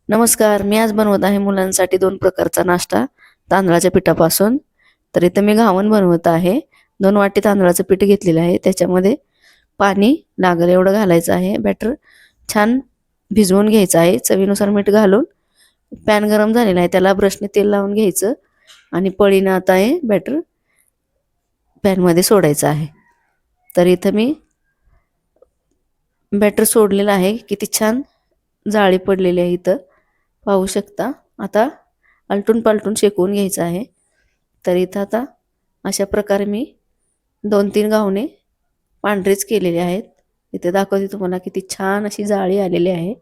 नमस्कार. मी आज बनवत आहे मुलांसाठी 2 प्रकारचा नाश्ता तांदळाच्या पिठापासून. तर इथे मी घावन बनवत आहे. 2 वाटी तांदळाचं पीठ घेतलेलं आहे. त्याच्यामध्ये पाणी लागेल एवढं घालायचं आहे. बॅटर छान भिजवून घ्यायचं आहे. चवीनुसार मीठ घालून पॅन गरम झालेला आहे. त्याला ब्रशने तेल लावून घ्यायचं आणि पळीनं आता हे बॅटर पॅनमध्ये सोडायचं आहे. तर इथं मी बॅटर सोडलेलं आहे. किती छान जाळी पडलेली आहे इथं पाहू शकता. आता आलटून पालटून शेकवून घ्यायचं आहे. तर इथं आता अशा प्रकारे मी 2-3 घावणे पांढरेच केलेले आहेत. इथे दाखवते तुम्हाला किती छान अशी जाळी आलेली आहे.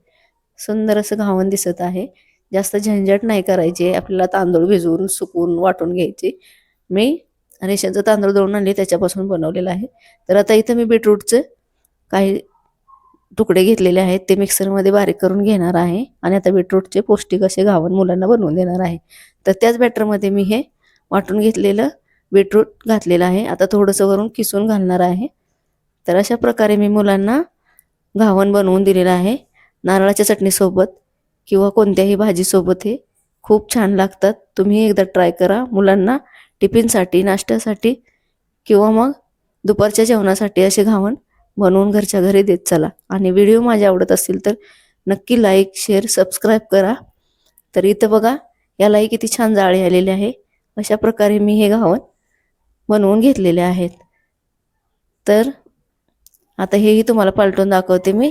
सुंदर असं घावन दिसत आहे. जास्त झंझट नाही करायची. आपल्याला तांदूळ भिजवून सुकवून वाटून घ्यायचे. मी रेशनचं तांदूळ दळून आणले त्याच्यापासून बनवलेलं आहे. तर आता इथं मी बीटरूटचे काही तुकडे घेतलेले आहेत ते मिक्सरमध्ये बारीक करून घेणार आहे आणि आता बीटरूटचे पौष्टिक असे घावन मुलांना बनवून देणार आहे. तर त्याच बॅटरमध्ये मी हे वाटून घेतलेलं बीटरूट घातलेलं आहे. आता थोडंसं वरून किसून घालणार आहे. तर अशा प्रकारे मी मुलांना घावन बनवून दिलेलं आहे. नारळाच्या चटणीसोबत किंवा कोणत्याही भाजीसोबत हे खूप छान लागतात. तुम्ही एकदा ट्राय करा. मुलांना टिफिनसाठी, नाश्त्यासाठी किंवा मग दुपारच्या जेवणासाठी असे घावन बनवून घरच्या घरी देत चला. आणि व्हिडिओ माझे आवडत असतील तर नक्की लाईक, शेअर, सबस्क्राईब करा. तर इथं बघा यालाही किती छान जाळी आलेली आहे. अशा प्रकारे मी हे घावन बनवून घेतलेले आहेत. तर आता हेही तुम्हाला पालटून दाखवते मी.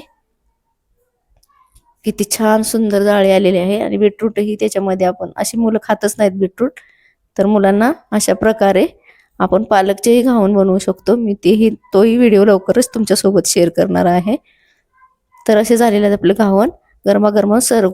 किती छान सुंदर जाळी आलेली आहे आणि बीटरूटही त्याच्यामध्ये आपण अशी मुलं खातच नाहीत बीटरूट. तर मुलांना अशा प्रकारे आपण पालकचेही घावन बनवू शकतो. मी तोही व्हिडिओ लवकरच तुमच्यासोबत शेअर करणार आहे. तर असे झालेले आपले घावन गरमागरम सर्व